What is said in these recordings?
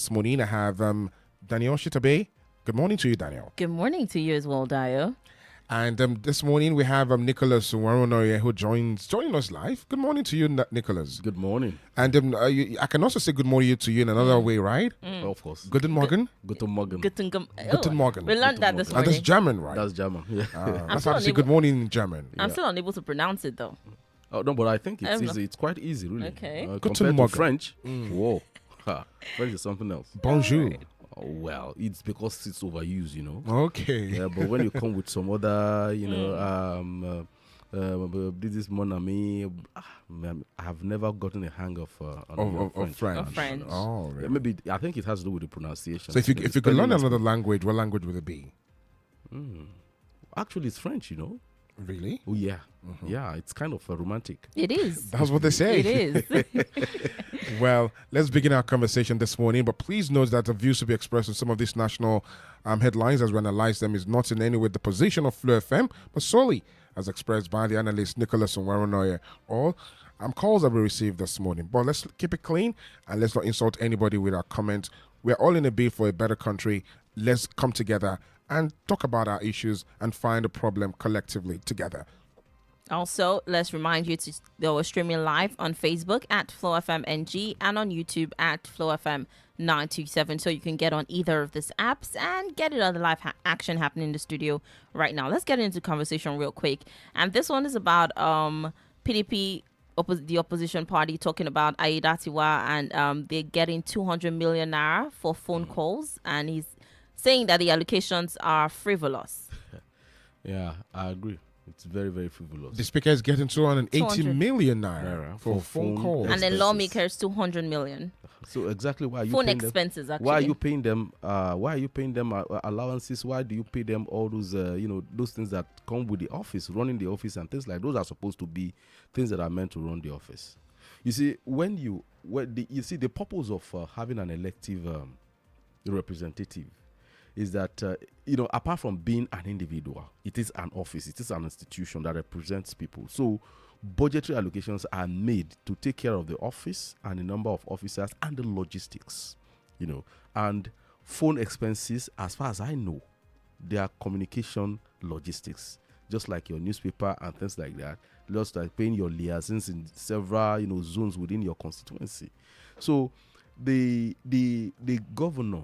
this morning. I have Danielle Shitta-Bey. Good morning to you, Danielle. Good morning to you as well, Dio. And this morning we have Nicholas Waronoye who joining us live. Good morning to you, Nicholas. Good morning. And I can also say good morning to you in another way, right? Of course. Guten Morgen. Guten Morgen. Guten Morgen. We learned that this And morning. that's German, right? That's German. Yeah. That's how to say good morning in German. I'm still unable to pronounce it though. Oh no, but I think it's know. easy. It's quite easy, really. Okay. Compared to Morgen. French, whoa, French is something else. Bonjour. Oh, well, it's because it's overused, you know. Okay. Yeah, but when you come with some other, this is mon ami, man, I have never gotten a hang of French. Of French. Oh, really? Yeah, maybe I think it has to do with the pronunciation. So if you could learn another language, what language would it be? Actually, it's French, you know. Really? Oh yeah, yeah. It's kind of romantic. It is. That's what they say. It is. Well, let's begin our conversation this morning. But please note that the views to be expressed in some of these national headlines as we analyze them is not in any way the position of Flu FM, but solely as expressed by the analyst Nicholas Waronoye or calls that we received this morning. But let's keep it clean and let's not insult anybody with our comments. We're all in a bid for a better country. Let's come together and talk about our issues and find a problem collectively together. Also, let's remind you that we're streaming live on Facebook at FlowFMNG and on YouTube at FlowFM927. So you can get on either of these apps and get it on the live action happening in the studio right now. Let's get into conversation real quick. And this one is about PDP, the opposition party, talking about Adedayo, and they're getting 200 million naira for phone calls. And he's saying that the allocations are frivolous. Yeah, I agree. It's very, very frivolous. The speaker is getting 280 million naira for phone calls. And then lawmakers 200 million. So exactly why are you phone paying expenses them? actually. Why are you paying them? Why are you paying them allowances? Why do you pay them all those those things that come with the office, running the office and things like those are supposed to be things that are meant to run the office. You see, the purpose of having an elective representative is that, apart from being an individual, it is an office, it is an institution that represents people. So budgetary allocations are made to take care of the office and the number of officers and the logistics, and phone expenses, as far as I know, they are communication logistics, just like your newspaper and things like that, just like paying your liaisons in several, zones within your constituency. So the governor,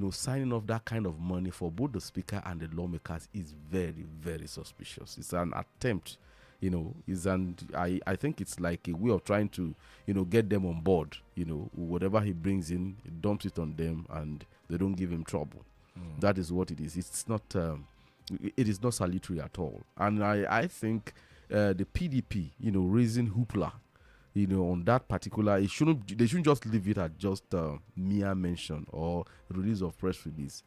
signing off that kind of money for both the speaker and the lawmakers is very, very suspicious. It's an attempt, I think it's like a way of trying to, get them on board. Whatever he brings in, he dumps it on them and they don't give him trouble. That is what it is. It's not, it is not salutary at all. And I think the PDP, raising hoopla, on that particular, they shouldn't just leave it at just mere mention or release of press release.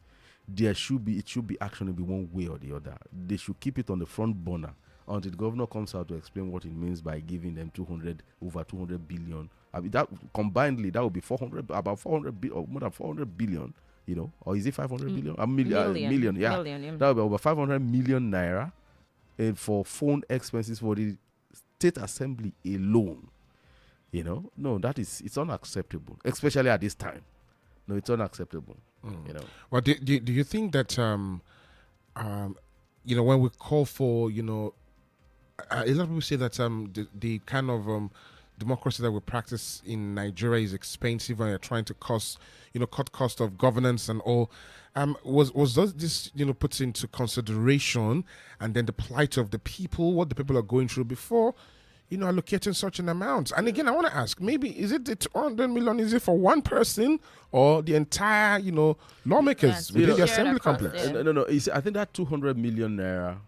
It should be actionable one way or the other. They should keep it on the front burner until the governor comes out to explain what it means by giving them over 200 billion. I mean, that combinedly, that would be about 400 or more than 400 billion, or is it 500 billion? A million, yeah. That would be over 500 million naira for phone expenses for the state assembly alone. No, it's unacceptable, especially at this time. No, it's unacceptable. Well, do you think that when we call for a lot of people say that the kind of democracy that we practice in Nigeria is expensive and you're trying to cut cost of governance and all. Was this put into consideration, and then the plight of the people, what the people are going through before allocating such an amount? And again, I want to ask, maybe is it the 200 million, is it for one person or the entire, lawmakers within the assembly complex? No. You see, I think that 200 million naira,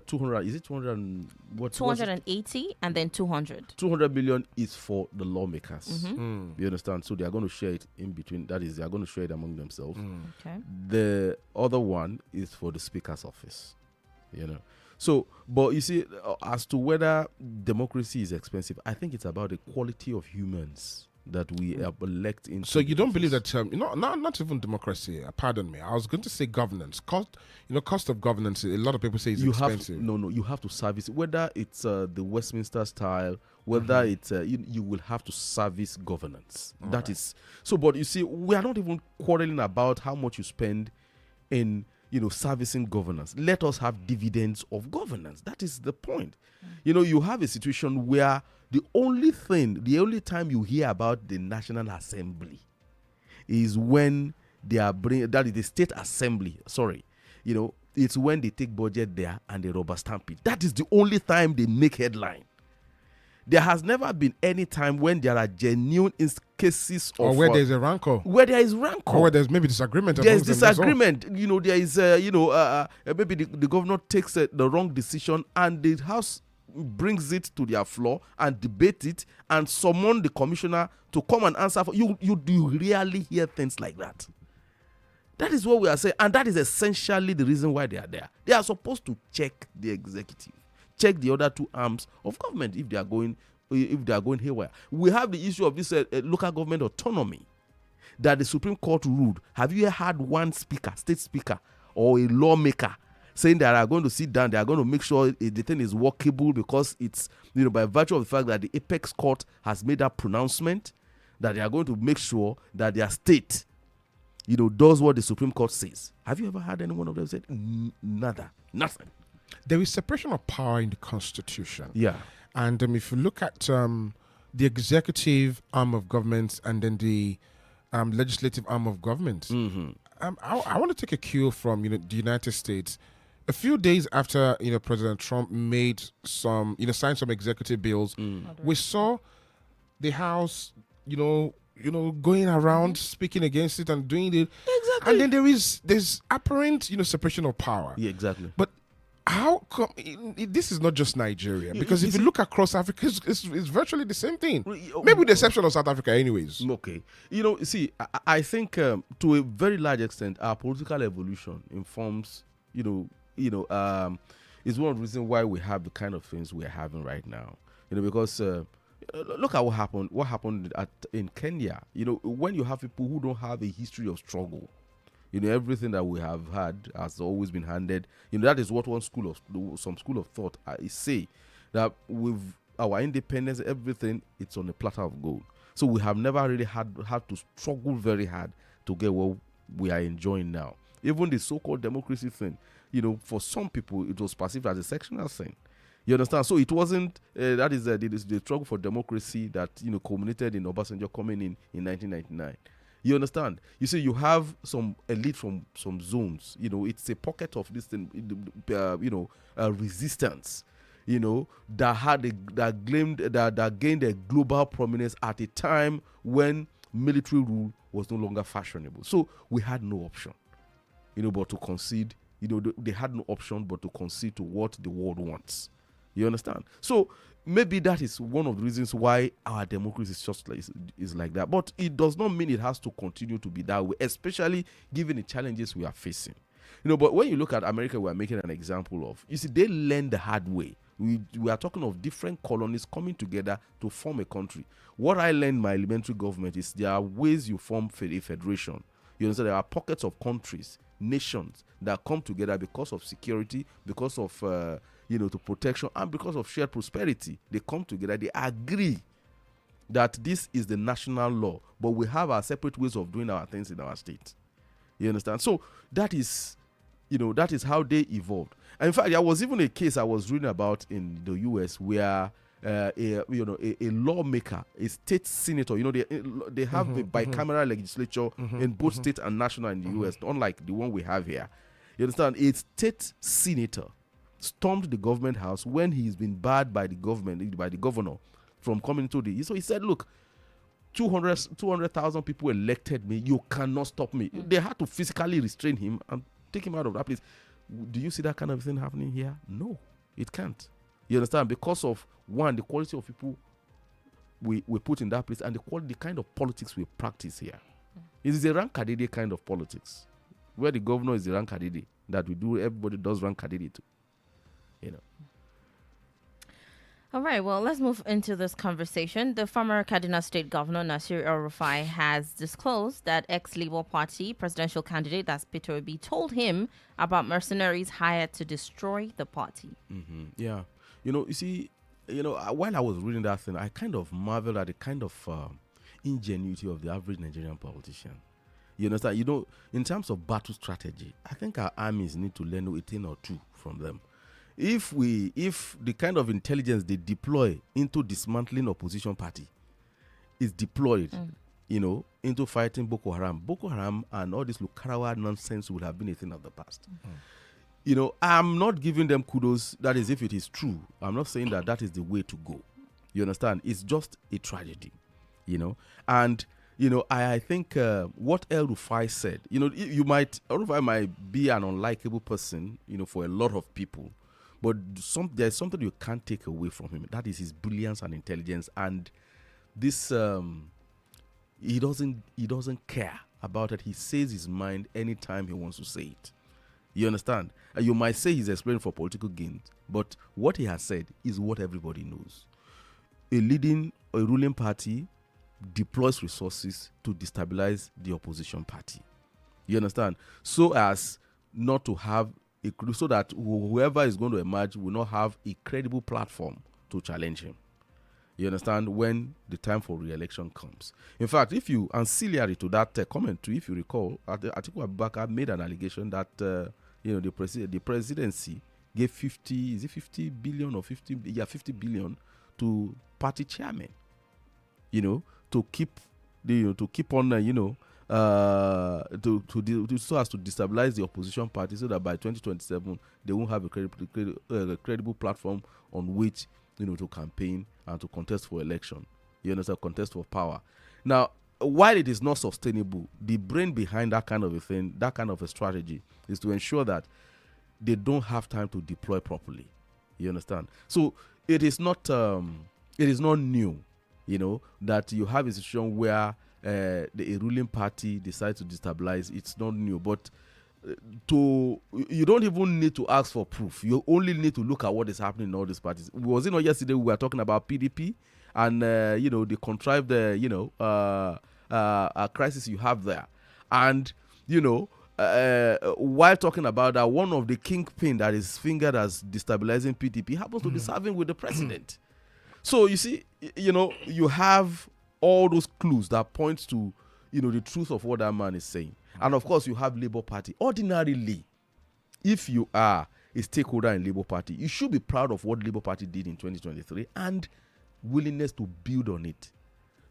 200, is it 200 and what? 280 and then 200. 200 million is for the lawmakers. You understand? So they are going to share it in between. That is, they are going to share it among themselves. Okay. The other one is for the speaker's office. So, but you see, as to whether democracy is expensive, I think it's about the quality of humans that we elect into. So you don't office. believe that not even democracy. Pardon me. I was going to say governance. Cost of governance. A lot of people say it's expensive. You have to service, whether it's the Westminster style, whether it's you will have to service governance. That is so. But you see, we are not even quarreling about how much you spend in servicing governance. Let us have dividends of governance. That is the point. You have a situation where the only time you hear about the National Assembly is when they are that is the State Assembly. Sorry, it's when they take budget there and they rubber stamp it. That is the only time they make headline. There has never been any time when there are genuine cases of... Or where there's a rancor. Where there is rancor. Or where there's maybe disagreement. There's disagreement. There is, maybe the governor takes the wrong decision and the House brings it to their floor and debate it and summon the commissioner to come and answer for... You rarely hear things like that. That is what we are saying. And that is essentially the reason why they are there. They are supposed to check the executive. Check the other two arms of government if they are going haywire. We have the issue of this local government autonomy that the Supreme Court ruled. Have you had one speaker, state speaker, or a lawmaker saying that they are going to sit down, they are going to make sure the thing is workable because it's by virtue of the fact that the apex court has made that pronouncement that they are going to make sure that their state does what the Supreme Court says. Have you ever had any one of them said nada, nothing? There is separation of power in the Constitution. Yeah. And if you look at the executive arm of government and then the legislative arm of government, I want to take a cue from the United States. A few days after President Trump made signed some executive bills, we saw the House going around speaking against it and doing it. Exactly. And then there's apparent separation of power. Yeah, exactly. But how come this is not just Nigeria? Because if you look across Africa, it's virtually the same thing. Maybe with the exception of South Africa, anyways. Okay, see, I think to a very large extent, our political evolution informs, is one of the reasons why we have the kind of things we're having right now. Because look at what happened in Kenya. When you have people who don't have a history of struggle. Everything that we have had has always been handed. That is what some school of thought say, that with our independence, everything, it's on a platter of gold. So we have never really had to struggle very hard to get what we are enjoying now. Even the so-called democracy thing, for some people, it was perceived as a sectional thing. You understand? So it wasn't, that is the struggle for democracy that, culminated in Obasanjo coming in 1999. You understand? You see, you have some elite from some zones. It's a pocket of this thing, resistance. That gained a global prominence at a time when military rule was no longer fashionable. So we had no option, but to concede. They had no option but to concede to what the world wants. You understand? So maybe that is one of the reasons why our democracy is like that. But it does not mean it has to continue to be that way, especially given the challenges we are facing. But when you look at America, we are making an example of. You see, they learned the hard way. We are talking of different colonies coming together to form a country. What I learned in my elementary government is there are ways you form a federation. You understand? There are pockets of countries, nations that come together because of security, because of to protection, and because of shared prosperity. They come together, they agree that this is the national law, but we have our separate ways of doing our things in our state. You understand? So that is how they evolved. And in fact, there was even a case I was reading about in the US where a lawmaker, a state senator, they have a bicameral legislature in both state and national in the US, unlike the one we have here. You understand? A state senator stormed the government house when he's been barred by the governor from coming to so he said, look, 200,000 people elected me, you cannot stop me. They had to physically restrain him and take him out of that place. Do you see that kind of thing happening here? No, it can't. You understand? Because of one, the quality of people we put in that place, and the kind of politics we practice here. It is a rank-a-day kind of politics, where the governor is the rank-a-day that we do. Everybody does rank-a-day too. All right, well, let's move into this conversation. The former Kaduna State Governor Nasir El-Rufai has disclosed that ex-Labour Party presidential candidate, that's Peter Obi, told him about mercenaries hired to destroy the party. Yeah. You see, while I was reading that thing, I kind of marveled at the kind of ingenuity of the average Nigerian politician. You understand? In terms of battle strategy, I think our armies need to learn a thing or two from them. If the kind of intelligence they deploy into dismantling opposition party is deployed, into fighting Boko Haram and all this Lukarawa nonsense would have been a thing of the past. I'm not giving them kudos. That is, if it is true. I'm not saying that is the way to go. You understand? It's just a tragedy, And I think what El-Rufai said. El-Rufai might be an unlikable person, for a lot of people. But there's something you can't take away from him. That is his brilliance and intelligence. And this, he doesn't care about it. He says his mind anytime he wants to say it. You understand? And you might say he's explaining for political gains, but what he has said is what everybody knows. A ruling party deploys resources to destabilize the opposition party. You understand? So as not to have so that whoever is going to emerge will not have a credible platform to challenge him. You understand? When the time for re-election comes. In fact, if you ancillary to that comment too, if you recall, Atiku Abubakar made an allegation that the presidency gave 50 billion to party chairman. To keep on so as to destabilize the opposition party, so that by 2027 they won't have a credible platform on which to campaign and to contest for election. You understand? Contest for power. Now, while it is not sustainable, the brain behind that kind of a thing, that kind of a strategy, is to ensure that they don't have time to deploy properly. You understand? So it is not new, that you have a situation where the ruling party decides to destabilize. It's not new, but you don't even need to ask for proof. You only need to look at what is happening in all these parties. Was it not yesterday we were talking about PDP and the contrived crisis you have there, and while talking about that, one of the kingpin that is fingered as destabilizing PDP happens to be serving with the president. So you see, you have all those clues that point to, the truth of what that man is saying. And of course, you have Labour Party. Ordinarily, if you are a stakeholder in Labour Party, you should be proud of what Labour Party did in 2023 and willingness to build on it,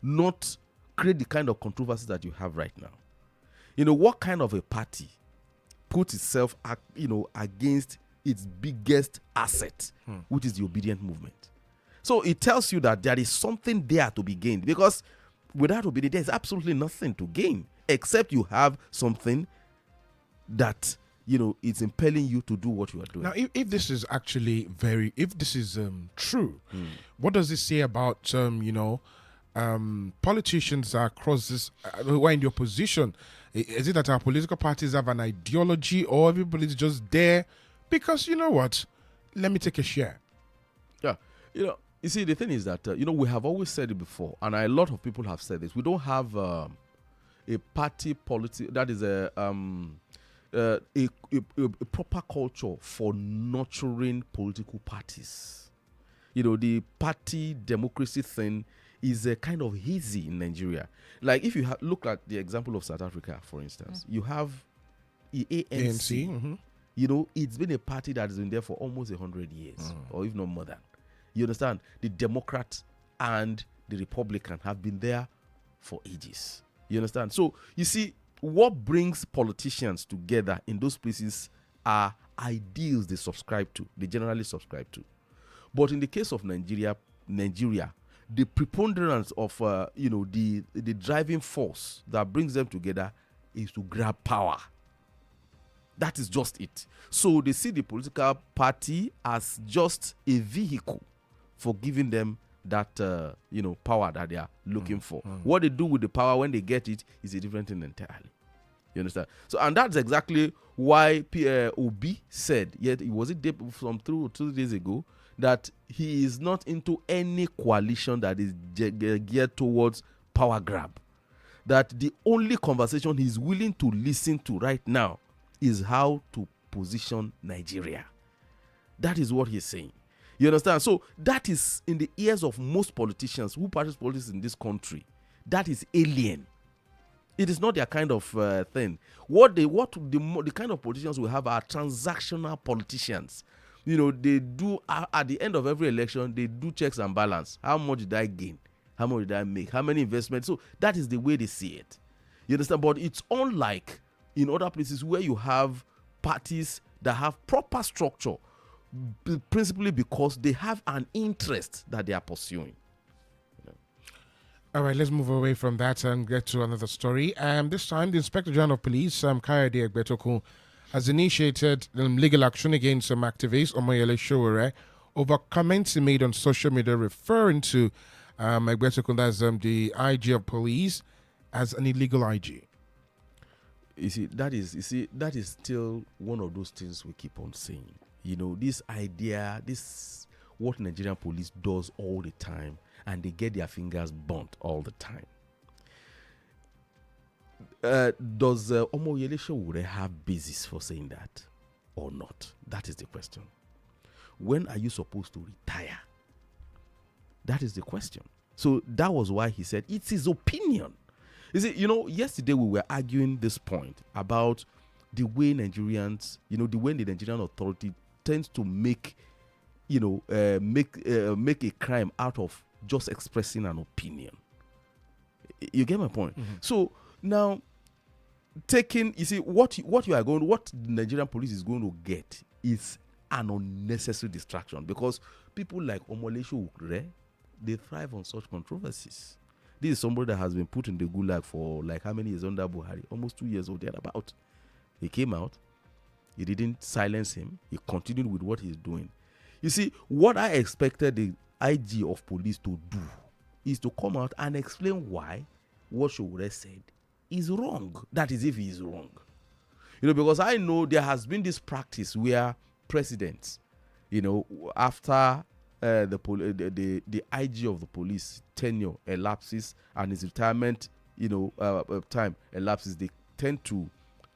not create the kind of controversies that you have right now. What kind of a party puts itself, against its biggest asset, which is the obedient movement? So it tells you that there is something there to be gained, because without obedience, there is absolutely nothing to gain except you have something that it's impelling you to do what you are doing. Now, if this is actually true, what does it say about politicians across this who are in the opposition? Is it that our political parties have an ideology, or everybody's just there because what? Let me take a share. Yeah, you see, the thing is that, we have always said it before, and a lot of people have said this. We don't have a party politics that is a proper culture for nurturing political parties. The party democracy thing is a kind of hazy in Nigeria. Like, if you look at the example of South Africa, for instance, you have the ANC. It's been a party that has been there for almost 100 years, or if not more than. You understand? The Democrat and the Republican have been there for ages. You understand? So, you see, what brings politicians together in those places are ideals they generally subscribe to. But in the case of Nigeria, the preponderance of, the driving force that brings them together is to grab power. That is just it. So they see the political party as just a vehicle for giving them that power that they are looking for. What they do with the power when they get it is a different thing entirely. You understand? So, and that's exactly why Obi said, was it from 2 days ago, that he is not into any coalition that is geared towards power grab. That the only conversation he's willing to listen to right now is how to position Nigeria. That is what he's saying. You understand? So that is in the ears of most politicians who practice politics in this country. That is alien. It is not their kind of thing. The kind of politicians we have are transactional politicians. You know, they do at the end of every election, they do checks and balance. How much did I gain? How much did I make? How many investments? So that is the way they see it. You understand? But it's unlike in other places where you have parties that have proper structure, principally because they have an interest that they are pursuing. All right, let's move away from that and get to another story. This time, the Inspector General of Police, Kayode Egbetokun, has initiated legal action against some activist Omoyele Sowore over comments he made on social media referring to Egbetokun as the IG of police as an illegal IG. That is still one of those things we keep on saying. You know, this idea, this what Nigerian police does all the time, and they get their fingers burnt all the time. Does Omoyele Sowore have basis for saying that or not? That is the question. When are you supposed to retire? That is the question. So that was why he said it's his opinion. You know, yesterday we were arguing this point about the way Nigerians, you know, the way the Nigerian authority tends to make a crime out of just expressing an opinion. You get my point? Mm-hmm. So now, what the Nigerian police is going to get is an unnecessary distraction, because people like Omoyele Sowore, they thrive on such controversies. This is somebody that has been put in the gulag for like how many years under Buhari? Almost 2 years or thereabout. He came out. He didn't silence him. He continued with what he's doing. You see, what I expected the IG of police to do is to come out and explain why what Sowore said is wrong. That is, if he is wrong. You know, because I know there has been this practice where presidents, you know, after the IG of the police tenure elapses and his retirement, you know, time elapses, they tend to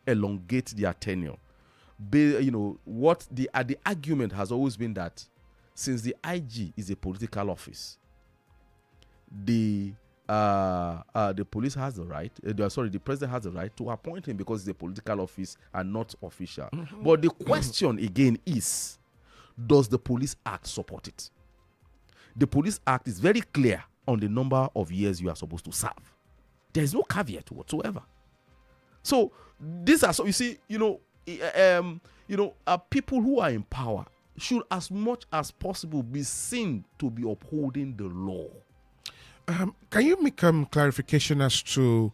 elongate their tenure. You know, what the argument has always been that since the IG is a political office, the police has the right, the president has the right to appoint him because it's a political office and not official. Mm-hmm. But the question again is, does the Police Act support it? The Police Act is very clear on the number of years you are supposed to serve. There is no caveat whatsoever. So these are, so you see, people who are in power should, as much as possible, be seen to be upholding the law. Can you make clarification as to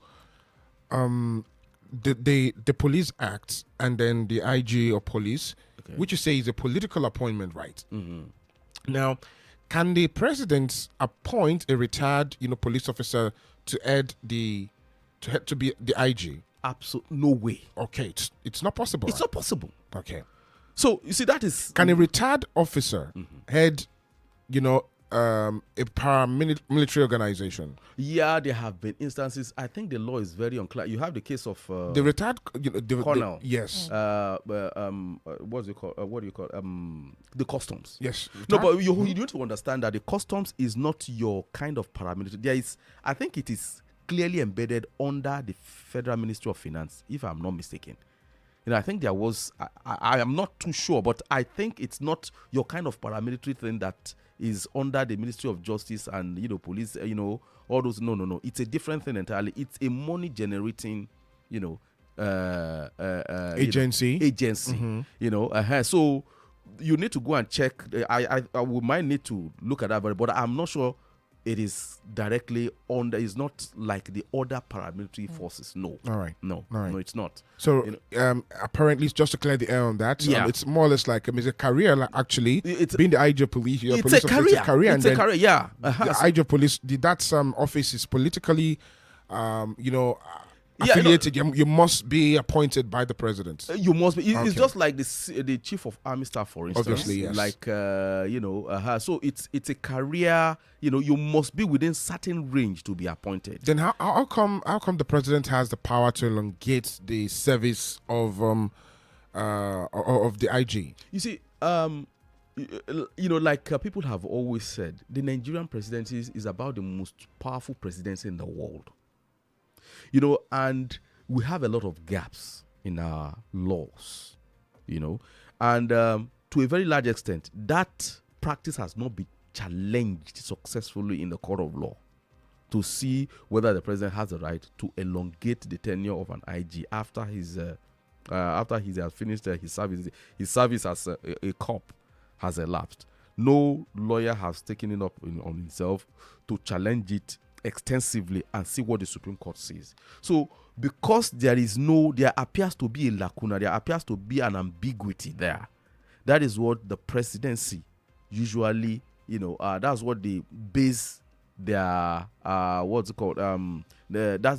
the Police Act and then the IG of police, okay, which you say is a political appointment, right? Mm-hmm. Now, can the president appoint a retired, police officer to be the IG? Absolutely no way. Okay, it's not possible. It's not possible. Okay. So you see, that is, can a retired officer head, a paramilitary organization? Yeah, there have been instances. I think the law is very unclear. You have the case of the retired colonel. Yes. What's it called? What do you call the customs? Yes. No, but you need to understand that the customs is not your kind of paramilitary. There is, I think it is clearly embedded under the Federal Ministry of Finance, if I'm not mistaken. I think there was, I am not too sure, but I think it's not your kind of paramilitary thing that is under the Ministry of Justice and, police, all those. No. It's a different thing entirely. It's a money generating, agency. Mm-hmm. So you need to go and check. We might need to look at that, but I'm not sure it is directly under. It's not like the other paramilitary forces. No. All right. No, it's not. So apparently, just to clear the air on that, it's more or less like it's a career. Actually, it's being the IG of police. It's a career. It's a career. It's a career. Yeah. The IG of police. That office is politically, Yeah, affiliated. You must be appointed by the president. You must be. It's Okay. just like the chief of army staff, for instance. Obviously, yes. Like so it's a career. You must be within certain range to be appointed. Then how come the president has the power to elongate the service of the IG? You see, people have always said, the Nigerian presidency is about the most powerful presidency in the world. And we have a lot of gaps in our laws, and to a very large extent, that practice has not been challenged successfully in the court of law to see whether the president has the right to elongate the tenure of an IG after he has finished his service. His service as a cop has elapsed. No lawyer has taken it up on himself to challenge it extensively and see what the Supreme Court says. So, because there appears to be a lacuna, there appears to be an ambiguity there. That is what the presidency usually, that's what they base their that's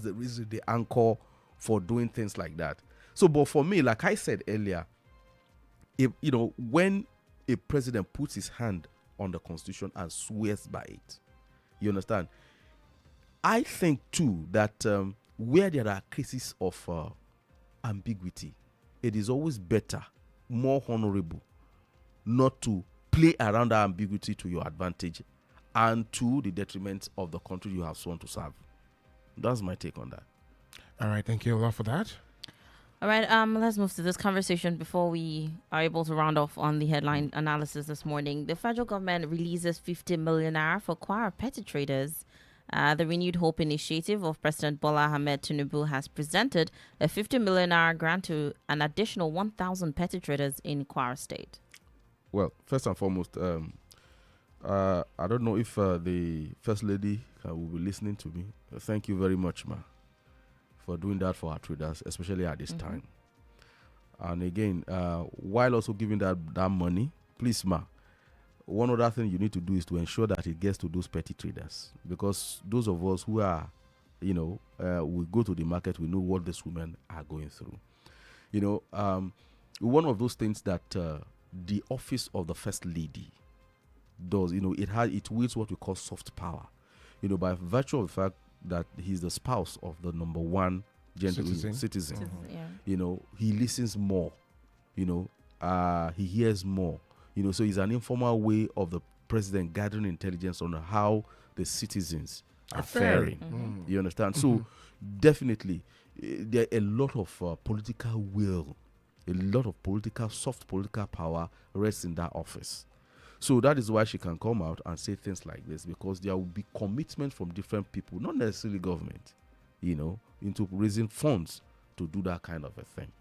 the reason they anchor for doing things like that. So, but for me, like I said earlier, when a president puts his hand on the Constitution and swears by it, you understand? I think too that where there are cases of ambiguity, it is always better, more honorable, not to play around that ambiguity to your advantage and to the detriment of the country you have sworn to serve. That's my take on that. All right, thank you a lot for that. All right, let's move to this conversation before we are able to round off on the headline analysis this morning. The federal government releases 50 million naira for Kwara petty traders. The Renewed Hope initiative of President Bola Ahmed Tinubu has presented a 50 million naira grant to an additional 1,000 petty traders in Kwara State. Well, first and foremost, I don't know if the First Lady will be listening to me. Thank you very much, ma, for doing that for our traders, especially at this time. And again, while also giving that money, please, ma, one other thing you need to do is to ensure that it gets to those petty traders, because those of us who are, we go to the market, we know what these women are going through. One of those things that the office of the First Lady does, it wields what we call soft power, by virtue of the fact that he's the spouse of the number one citizen. He listens more, he hears more, so it's an informal way of the president gathering intelligence on how the citizens are faring. You understand? So definitely there are a lot of political will, a lot of soft political power rests in that office. So that is why she can come out and say things like this, because there will be commitment from different people, not necessarily government, into raising funds to do that kind of a thing,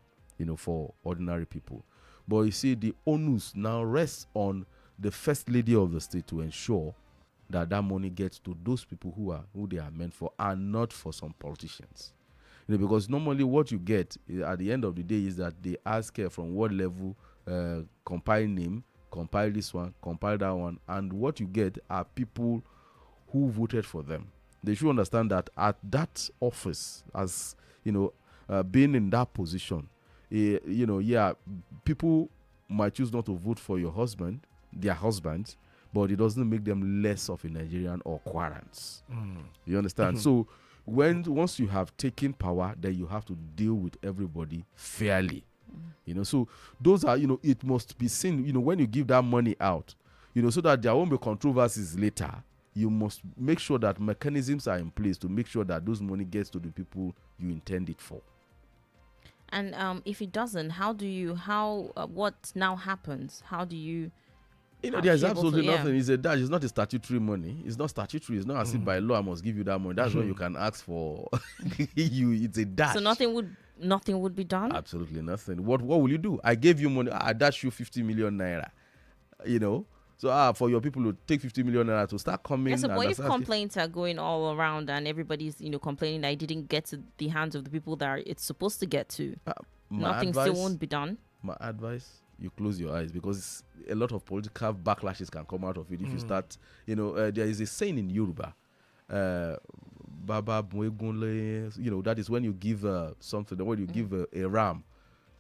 for ordinary people. But you see, the onus now rests on the First Lady of the state to ensure that money gets to those people who they are meant for, and not for some politicians. Because normally what you get at the end of the day is that they ask from what level, compile name, compile this one, compile that one, and what you get are people who voted for them. They should understand that at that office, as being in that position, people might choose not to vote for their husbands, but it doesn't make them less of a Nigerian or Kwarans. You understand? So once you have taken power, then you have to deal with everybody fairly. So those are, it must be seen, when you give that money out, so that there won't be controversies later. You must make sure that mechanisms are in place to make sure that those money gets to the people you intend it for. And if it doesn't, what now happens? How do you... there's absolutely nothing. It's not a statutory money. It's not statutory. It's not as if by law I must give you that money. That's what you can ask for. It's a dash. So nothing would be done? Absolutely nothing. What will you do? I gave you money. I dash you 50 million naira. So for your people to take 50 million naira to start coming. Yes, but if complaints are going all around and everybody's complaining that it didn't get to the hands of the people that it's supposed to get to, nothing still won't be done. My advice: you close your eyes, because a lot of political backlashes can come out of it if you start. There is a saying in Yoruba. Baba Mwegunle, that is when you give something, when you give a ram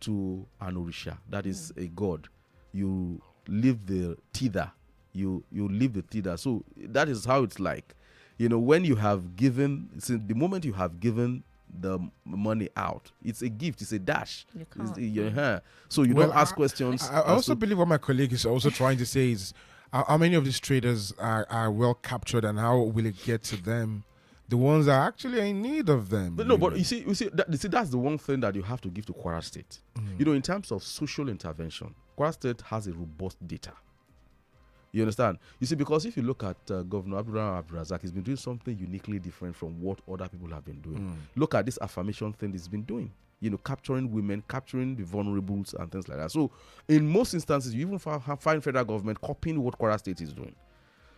to an Orisha, that is a god, you leave the tither, you leave the tither. So that is how it's like. When you have given, since the moment you have given the money out, it's a gift, it's a dash. So you don't ask questions. I also believe what my colleague is also trying to say is how many of these traders are well captured, and how will it get to them, the ones that are actually in need of them. But no, but you see that's the one thing that you have to give to Kwara State. In terms of social intervention, Kwara State has a robust data. You understand? You see, because if you look at Governor Abdulrahman Abdulrazak, he's been doing something uniquely different from what other people have been doing. Look at this affirmation thing he's been doing. Capturing women, capturing the vulnerables and things like that. So in most instances, you even find federal government copying what Kwara State is doing.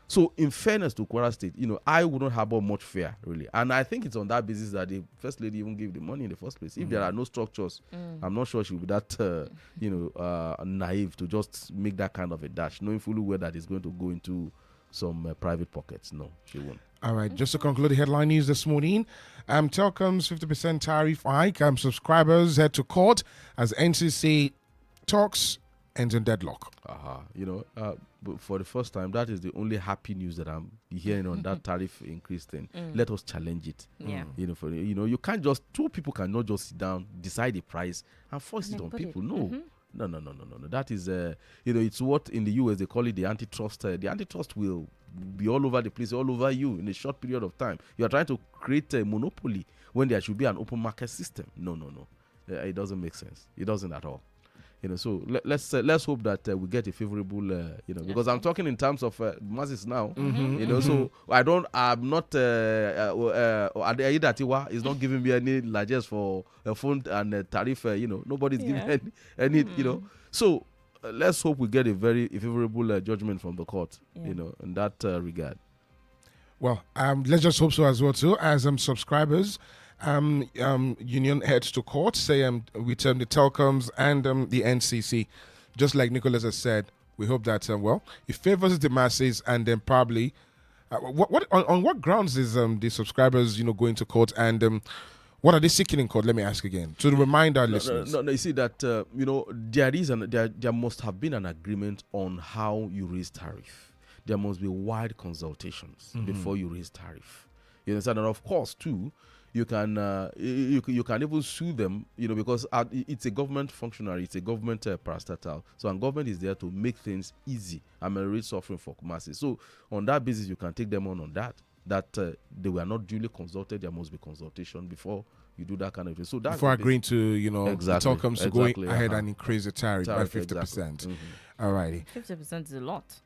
So in fairness to Kwara State, I wouldn't harbor much fear, really. And I think it's on that basis that the First Lady even gave the money in the first place. If there are no structures, I'm not sure she would be that, naive to just make that kind of a dash, knowing fully well that it's going to go into some private pockets. No, she won't. All right, just to conclude the headline news this morning, Telkom's 50% tariff hike, subscribers head to court as NCC talks ends in deadlock. But for the first time, that is the only happy news that I'm hearing on that tariff increase thing. Let us challenge it. Yeah. You can't just, two people cannot just sit down, decide the price, and force it on people. No. No. That is, it's what in the US they call it the antitrust. The antitrust will be all over the place, all over you in a short period of time. You are trying to create a monopoly when there should be an open market system. No. It doesn't make sense. It doesn't at all. So let's hope that we get a favorable, because I'm talking in terms of masses now. So I'm not Adedayo is not giving me any largesse for a phone and a tariff. Nobody's giving any. So let's hope we get a very favorable judgment from the court. In that regard. Well, let's just hope so as well too. As subscribers. Union heads to court, say with the telecoms and the NCC. Just like Nicholas has said, we hope that it favors the masses, and then probably on what grounds is the subscribers going to court, and what are they seeking in court? Let me ask again to remind our listeners. No, you see that there must have been an agreement on how you raise tariff. There must be wide consultations before you raise tariff. You understand? And of course, too. You can you can even sue them, because it's a government functionary, it's a government parastatal. So, and government is there to make things easy and ameliorate suffering for masses. So, on that basis, you can take them on that they were not duly consulted. There must be consultation before you do that kind of thing. So that's before agreeing to exactly, the telecoms to go ahead and increase the tariff by 50%. Exactly. Alrighty. 50% is a lot.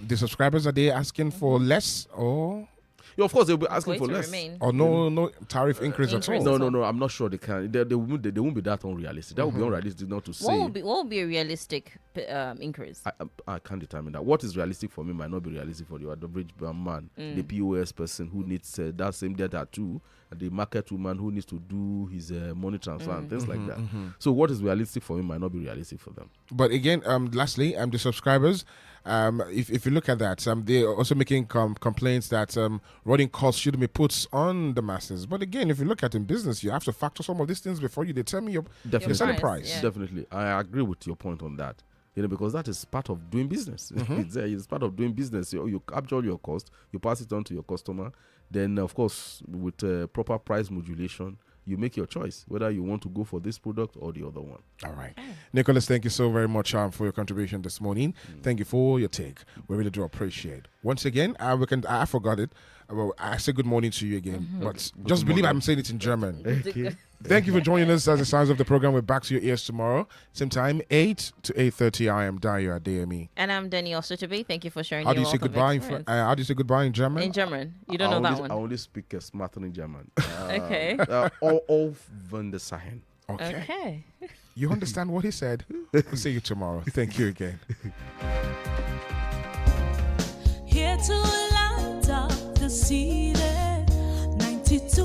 The subscribers, are they asking for less or? Yeah, of course they'll be asking for less. Or no tariff increase at all. No. I'm not sure they can. They won't be that unrealistic. That would be unrealistic not to say. What will be a realistic increase? I can't determine that. What is realistic for me might not be realistic for the average man, the POS person who needs that same data too, and the market woman who needs to do his money transfer and things like that. So what is realistic for me might not be realistic for them. But again, lastly, the subscribers. If you look at that, they're also making complaints that running costs should be put on the masses. But again, if you look at in business, you have to factor some of these things before you determine your selling price. Yeah. Definitely, I agree with your point on that. Because that is part of doing business. It's part of doing business. You capture your cost, you pass it on to your customer. Then, of course, with proper price modulation, you make your choice whether you want to go for this product or the other one. All right. Nicholas, thank you so very much for your contribution this morning. Thank you for your take. We really do appreciate. Once again, I forgot it. I say good morning to you again, but just believe I'm saying it in German. Okay. Thank you for joining us as the sounds of the program. We're back to your ears tomorrow. Same time, 8 to 8:30. I am Dayo Adeyemi. And I'm Danielle Shitta-Bey. Thank you for sharing How do you say goodbye? How do you say goodbye in German? In German. You don't know that one. I only speak Smartphone in German. Okay. Auf Wiedersehen. Okay. You understand what he said? We'll see you tomorrow. Thank you again. Here to light up the city, 92.